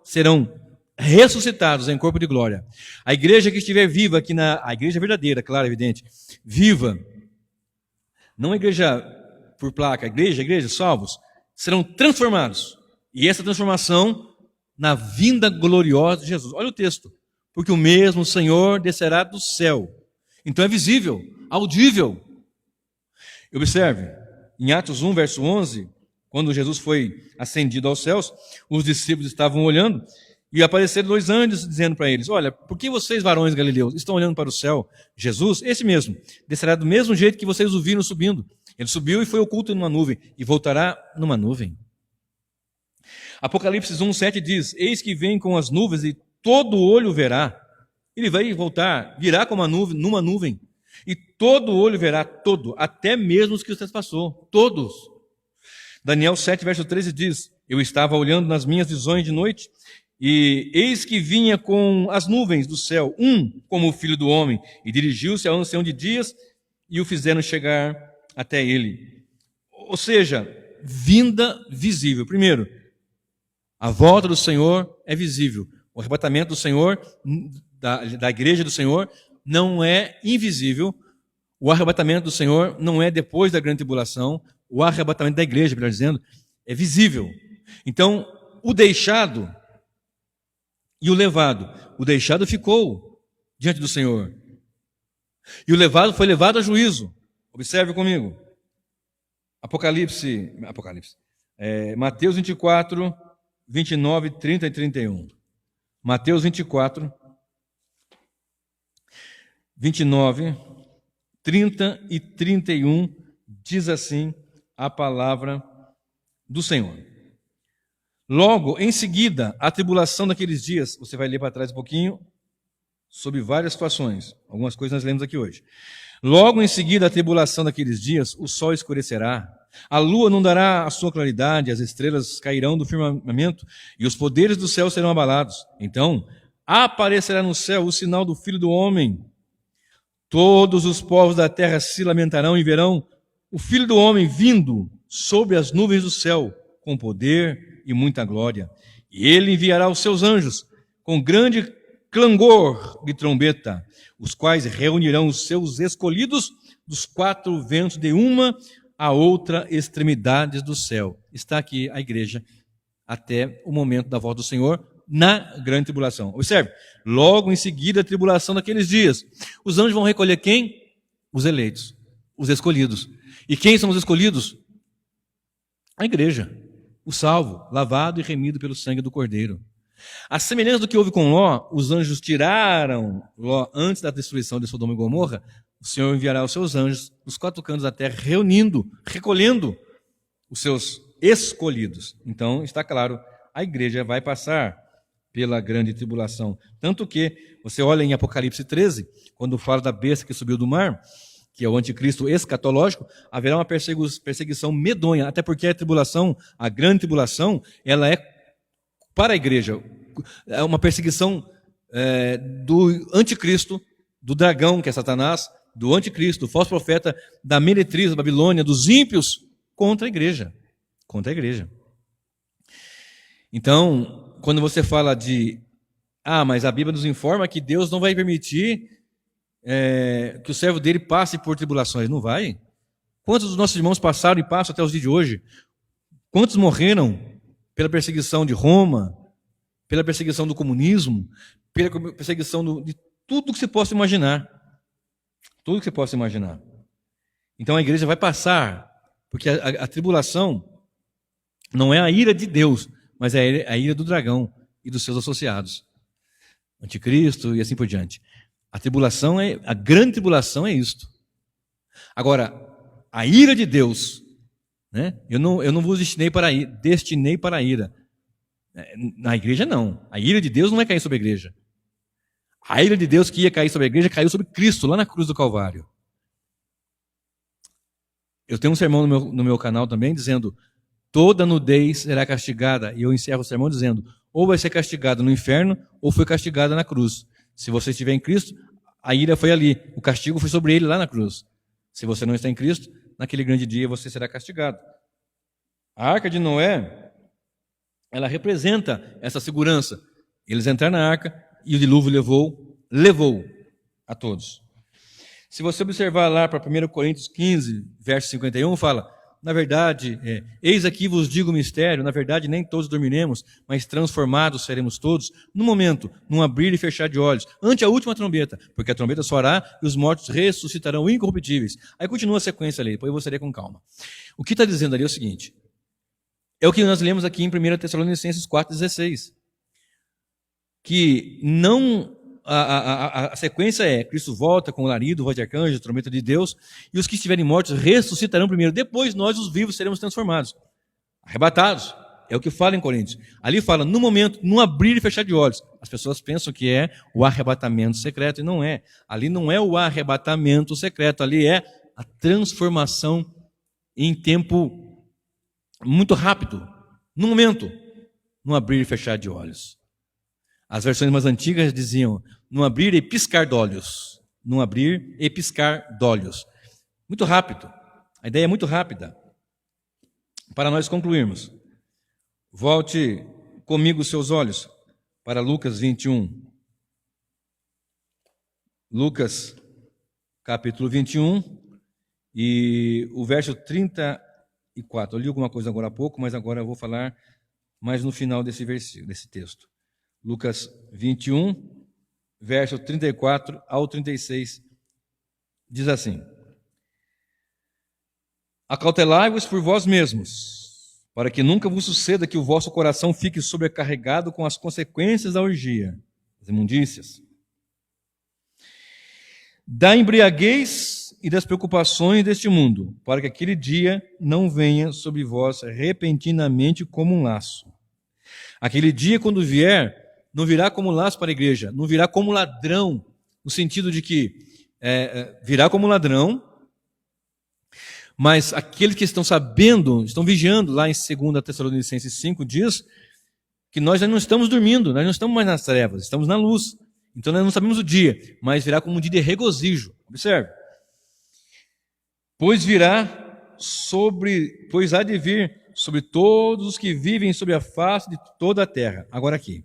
serão ressuscitados em corpo de glória. A igreja que estiver viva aqui a igreja verdadeira, claro, evidente, viva, não a igreja por placa, a igreja, salvos, serão transformados. E essa transformação na vinda gloriosa de Jesus. Olha o texto: porque o mesmo Senhor descerá do céu. Então é visível, audível. Observe, em Atos 1, verso 11, quando Jesus foi ascendido aos céus, os discípulos estavam olhando, e apareceram 2 anjos dizendo para eles: olha, por que vocês, varões galileus, estão olhando para o céu? Jesus, esse mesmo, descerá do mesmo jeito que vocês o viram subindo. Ele subiu e foi oculto numa nuvem, e voltará numa nuvem. Apocalipse 1:7 diz: eis que vem com as nuvens e todo olho verá. Ele vai voltar, virá como uma nuvem, numa nuvem, e todo olho verá, todo, até mesmo os que os passou, todos. Daniel 7, verso 13 diz: eu estava olhando nas minhas visões de noite, e eis que vinha com as nuvens do céu, como o filho do homem, e dirigiu-se ao ancião de dias, e o fizeram chegar até ele. Ou seja, vinda visível. Primeiro, a volta do Senhor é visível. O arrebatamento do Senhor, da igreja do Senhor, não é invisível. O arrebatamento do Senhor não é depois da grande tribulação. O arrebatamento da igreja, melhor dizendo, é visível. Então, o deixado e o levado. O deixado ficou diante do Senhor. E o levado foi levado a juízo. Observe comigo. Mateus 24, 29, 30 e 31. Mateus 24, 29, 30 e 31, diz assim a palavra do Senhor. Logo, em seguida, a tribulação daqueles dias, você vai ler para trás um pouquinho, sobre várias situações. Algumas coisas nós lemos aqui hoje. Logo em seguida, a tribulação daqueles dias, o sol escurecerá, a lua não dará a sua claridade, as estrelas cairão do firmamento, e os poderes do céu serão abalados. Então, aparecerá no céu o sinal do Filho do Homem. Todos os povos da terra se lamentarão e verão o Filho do Homem vindo sobre as nuvens do céu, com poder e muita glória. E ele enviará os seus anjos com grande clangor de trombeta, os quais reunirão os seus escolhidos dos 4 ventos de uma a outra extremidade do céu. Está aqui a igreja até o momento da volta do Senhor na grande tribulação. Observe, logo em seguida a tribulação daqueles dias. Os anjos vão recolher quem? Os eleitos, os escolhidos. E quem são os escolhidos? A igreja. O salvo, lavado e remido pelo sangue do Cordeiro. A semelhança do que houve com Ló, os anjos tiraram Ló antes da destruição de Sodoma e Gomorra. O Senhor enviará os seus anjos dos 4 cantos da terra, recolhendo os seus escolhidos. Então, está claro, a igreja vai passar pela grande tribulação. Tanto que, você olha em Apocalipse 13, quando fala da besta que subiu do mar, que é o anticristo escatológico, haverá uma perseguição medonha, até porque a tribulação, a grande tribulação, ela é para a igreja. É uma perseguição do anticristo, do dragão, que é Satanás, do anticristo, do falso profeta, da meretriz da Babilônia, dos ímpios, contra a igreja. Contra a igreja. Então, quando você fala mas a Bíblia nos informa que Deus não vai permitir que o servo dele passe por tribulações. Não vai. Quantos dos nossos irmãos passaram e passam até os dias de hoje? Quantos morreram pela perseguição de Roma, pela perseguição do comunismo, pela perseguição de tudo que você possa imaginar? Tudo que você possa imaginar. Então a igreja vai passar, porque a tribulação não é a ira de Deus, mas é a ira do dragão e dos seus associados. Anticristo e assim por diante. A grande tribulação é isto. Agora, a ira de Deus, né? Eu não vos destinei para a ira. Na igreja não. A ira de Deus não vai cair sobre a igreja. A ira de Deus que ia cair sobre a igreja caiu sobre Cristo, lá na cruz do Calvário. Eu tenho um sermão no meu canal também dizendo: toda nudez será castigada. E eu encerro o sermão dizendo: ou vai ser castigado no inferno, ou foi castigada na cruz. Se você estiver em Cristo, a ira foi ali. O castigo foi sobre ele lá na cruz. Se você não está em Cristo, naquele grande dia você será castigado. A arca de Noé, ela representa essa segurança. Eles entraram na arca e o dilúvio levou a todos. Se você observar lá para 1 Coríntios 15, verso 51, fala: na verdade, eis aqui vos digo o mistério, na verdade nem todos dormiremos, mas transformados seremos todos, no momento, num abrir e fechar de olhos, ante a última trombeta, porque a trombeta soará e os mortos ressuscitarão incorruptíveis. Aí continua a sequência ali, depois eu vou ler com calma. O que está dizendo ali é o seguinte: é o que nós lemos aqui em 1 Tessalonicenses 4,16, que não... A sequência é: Cristo volta com o alarido, voz de arcanjo, trombeta de Deus, e os que estiverem mortos ressuscitarão primeiro. Depois nós, os vivos, seremos transformados, arrebatados. É o que fala em Coríntios. Ali fala, no momento, no abrir e fechar de olhos. As pessoas pensam que é o arrebatamento secreto, e não é. Ali não é o arrebatamento secreto, ali é a transformação em tempo muito rápido. No momento, no abrir e fechar de olhos. As versões mais antigas diziam: no abrir e piscar de olhos. No abrir e piscar de olhos. Muito rápido. A ideia é muito rápida. Para nós concluirmos, volte comigo os seus olhos para Lucas 21. Lucas, capítulo 21, e o verso 34. Eu li alguma coisa agora há pouco, mas agora eu vou falar mais no final desse versículo, desse texto. Lucas 21, verso 34 ao 36, diz assim: acautelai-vos por vós mesmos, para que nunca vos suceda que o vosso coração fique sobrecarregado com as consequências da orgia, das imundícias, da embriaguez e das preocupações deste mundo, para que aquele dia não venha sobre vós repentinamente como um laço. Aquele dia, quando vier, não virá como laço para a igreja, não virá como ladrão, no sentido de que virá como ladrão, mas aqueles que estão sabendo, estão vigiando, lá em 2 Tessalonicenses 5, diz que nós já não estamos dormindo, nós não estamos mais nas trevas, estamos na luz. Então nós não sabemos o dia, mas virá como um dia de regozijo. Observe. Pois há de vir sobre todos os que vivem sobre a face de toda a terra. Agora aqui.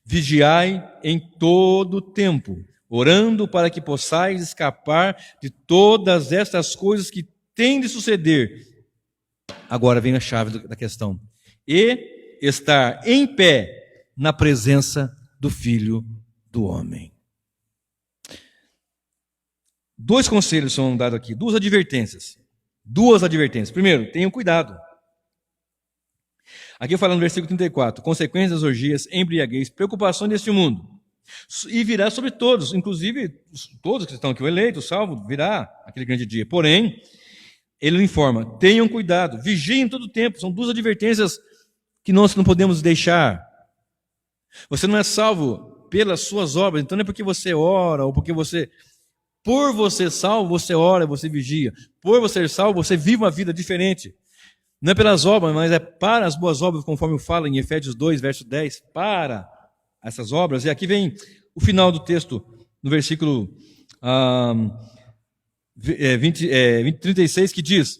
Vigiai em todo o tempo, orando para que possais escapar de todas estas coisas que têm de suceder. Agora vem a chave da questão. E estar em pé na presença do Filho do Homem. Dois conselhos são dados aqui, duas advertências. Primeiro, tenham cuidado. Aqui fala no versículo 34, consequências das orgias, embriaguez, preocupação deste mundo. E virá sobre todos, inclusive todos que estão aqui, o eleito, o salvo, virá aquele grande dia. Porém, ele informa, tenham cuidado, vigiem todo o tempo. São duas advertências que nós não podemos deixar. Você não é salvo pelas suas obras, então não é porque você ora, ou porque você... Por você salvo, você ora, você vigia. Por você ser salvo, você vive uma vida diferente. Não é pelas obras, mas é para as boas obras, conforme fala em Efésios 2, verso 10, para essas obras. E aqui vem o final do texto, no versículo 36, que diz: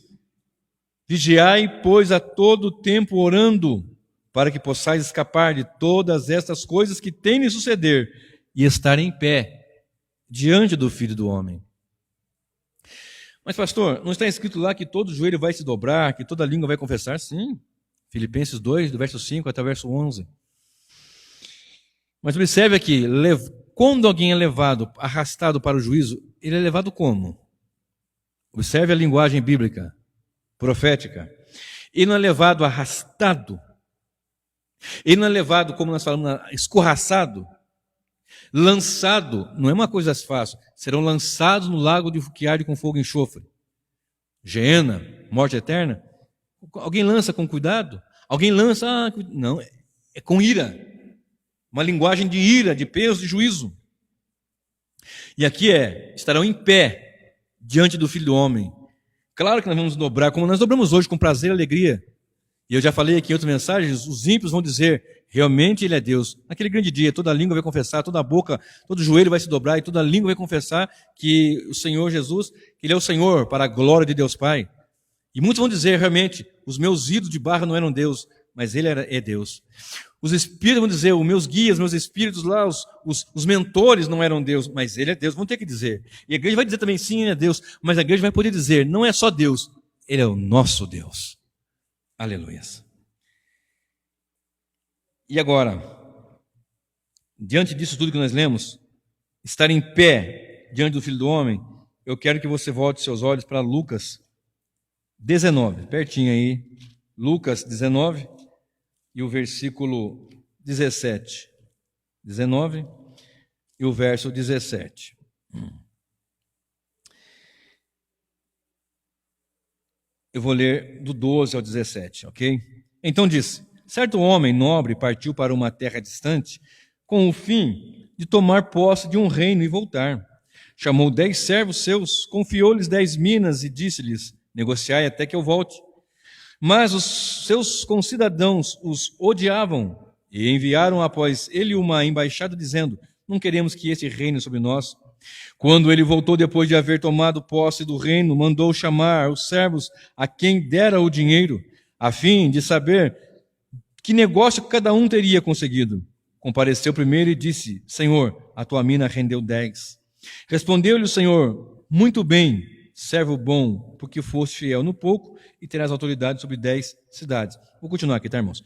vigiai, pois, a todo tempo orando, para que possais escapar de todas estas coisas que têm de suceder, e estar em pé diante do Filho do Homem. Mas, pastor, não está escrito lá que todo joelho vai se dobrar, que toda língua vai confessar? Sim. Filipenses 2, do verso 5 até o verso 11. Mas observe aqui, quando alguém é levado, arrastado para o juízo, ele é levado como? Observe a linguagem bíblica, profética. Ele não é levado arrastado. Ele não é levado, como nós falamos, escorraçado. Lançado, não é uma coisa fácil. Serão lançados no lago de que arde com fogo e enxofre. Geena, morte eterna. Alguém lança com cuidado? Alguém lança, não, é com ira. Uma linguagem de ira, de peso, de juízo. E aqui estarão em pé diante do Filho do Homem. Claro que nós vamos dobrar, como nós dobramos hoje, com prazer e alegria. E eu já falei aqui em outras mensagens, os ímpios vão dizer, realmente Ele é Deus. Naquele grande dia, toda língua vai confessar, toda boca, todo joelho vai se dobrar e toda língua vai confessar que o Senhor Jesus, que Ele é o Senhor, para a glória de Deus Pai. E muitos vão dizer, realmente, os meus ídolos de barro não eram Deus, mas Ele é Deus. Os espíritos vão dizer, os meus guias, meus espíritos lá, os mentores não eram Deus, mas Ele é Deus. Vão ter que dizer. E a igreja vai dizer também, sim, Ele é Deus, mas a igreja vai poder dizer, não é só Deus, Ele é o nosso Deus. Aleluias. E agora, diante disso tudo que nós lemos, estar em pé diante do Filho do Homem, eu quero que você volte seus olhos para Lucas 19, pertinho aí, Lucas 19 e o versículo 17. 19 e o verso 17. Eu vou ler do 12 ao 17, ok? Então disse, certo homem nobre partiu para uma terra distante com o fim de tomar posse de um reino e voltar. Chamou 10 servos seus, confiou-lhes 10 minas e disse-lhes, negociai até que eu volte. Mas os seus concidadãos os odiavam e enviaram após ele uma embaixada dizendo, não queremos que este reine sobre nós. Quando ele voltou depois de haver tomado posse do reino, mandou chamar os servos a quem dera o dinheiro, a fim de saber que negócio cada um teria conseguido. Compareceu primeiro e disse, Senhor, a tua mina rendeu 10. Respondeu-lhe o Senhor, muito bem, servo bom, porque foste fiel no pouco e terás autoridade sobre 10 cidades. Vou continuar aqui, tá, irmãos?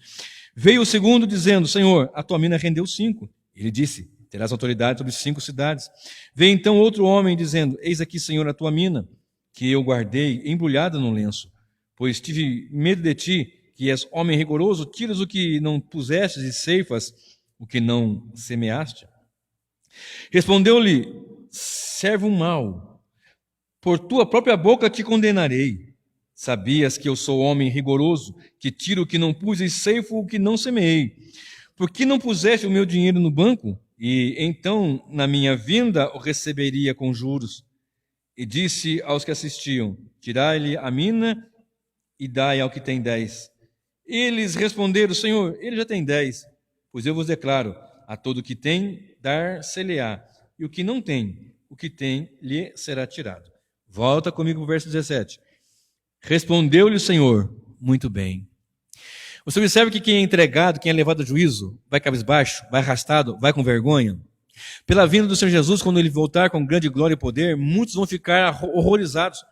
Veio o segundo dizendo, Senhor, a tua mina rendeu 5. Ele disse, terás autoridade sobre 5 cidades. Veio então outro homem dizendo, eis aqui, Senhor, a tua mina, que eu guardei embrulhada no lenço, pois tive medo de ti, que és homem rigoroso, tiras o que não pusestes e ceifas o que não semeaste. Respondeu-lhe, servo mau, por tua própria boca te condenarei. Sabias que eu sou homem rigoroso, que tiro o que não pus e ceifo o que não semeei. Por que não puseste o meu dinheiro no banco? E então, na minha vinda, o receberia com juros. E disse aos que assistiam, tirai-lhe a mina e dai ao que tem 10. Eles responderam, Senhor, ele já tem 10. Pois eu vos declaro, a todo que tem, dar-se-lhe-á. E o que não tem, o que tem, lhe será tirado. Volta comigo para o verso 17. Respondeu-lhe o Senhor, muito bem. Você observa que quem é entregado, quem é levado a juízo, vai cabisbaixo, vai arrastado, vai com vergonha. Pela vinda do Senhor Jesus, quando Ele voltar com grande glória e poder, muitos vão ficar horrorizados.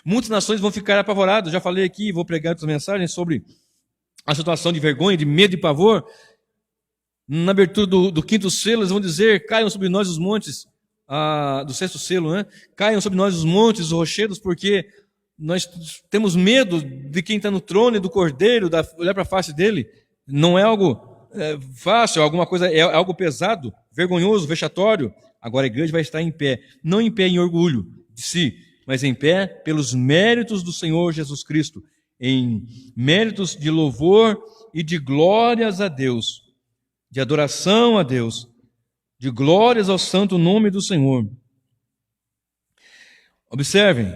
Muitas nações vão ficar apavoradas. Já falei aqui, vou pregar outras mensagens sobre a situação de vergonha, de medo e pavor. Na abertura do 5º selo, eles vão dizer, caiam sobre nós os montes, do 6º selo, né? Caiam sobre nós os montes, os rochedos, porque nós temos medo de quem está no trono e do cordeiro, olhar para a face dele. Não é algo fácil, alguma coisa, é algo pesado, vergonhoso, vexatório. Agora a igreja vai estar em pé, não em pé em orgulho de si, mas em pé pelos méritos do Senhor Jesus Cristo, em méritos de louvor e de glórias a Deus, de adoração a Deus, de glórias ao santo nome do Senhor. Observem,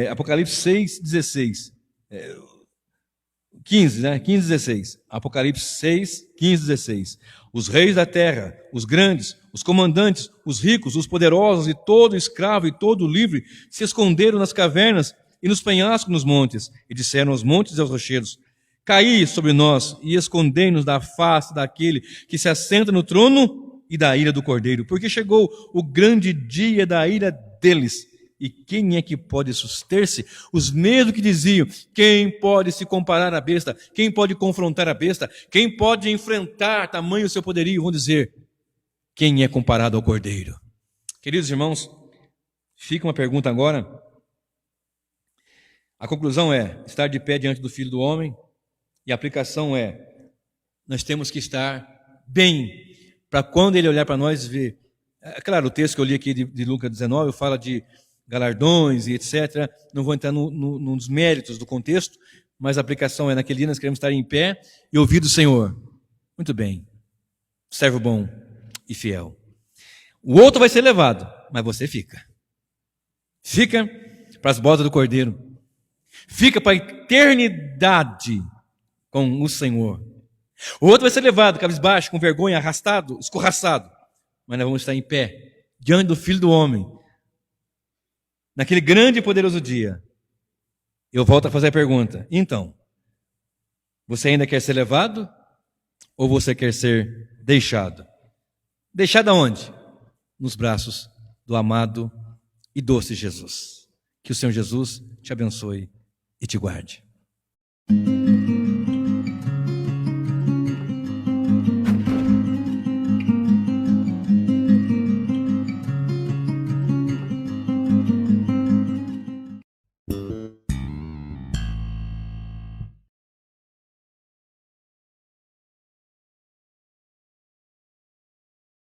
Apocalipse 6, 16. 15, né? 15, 16. Apocalipse 6, 15, 16. Os reis da terra, os grandes, os comandantes, os ricos, os poderosos e todo escravo e todo livre se esconderam nas cavernas e nos penhascos nos montes e disseram aos montes e aos rochedos, caí sobre nós e escondei-nos da face daquele que se assenta no trono e da ira do Cordeiro, porque chegou o grande dia da ira deles E quem é que pode suster-se? Os mesmos que diziam: quem pode se comparar à besta? Quem pode confrontar a besta? Quem pode enfrentar tamanho seu poderio? Vão dizer: quem é comparado ao Cordeiro? Queridos irmãos, fica uma pergunta agora. A conclusão é estar de pé diante do Filho do Homem, e a aplicação é: nós temos que estar bem, para quando ele olhar para nós ver. É claro, o texto que eu li aqui de Lucas 19 fala de galardões e etc. Não vou entrar nos méritos do contexto, mas a aplicação é: naquele dia nós queremos estar em pé e ouvir do Senhor: muito bem, servo bom e fiel. O outro vai ser levado, mas você fica. Fica para as bodas do Cordeiro. Fica para a eternidade com o Senhor. O outro vai ser levado, cabisbaixo, com vergonha, arrastado, escorraçado. Mas nós vamos estar em pé, diante do Filho do Homem. Naquele grande e poderoso dia. Eu volto a fazer a pergunta: então, você ainda quer ser levado? Ou você quer ser deixado? Deixado aonde? Nos braços do amado e doce Jesus. Que o Senhor Jesus te abençoe e te guarde.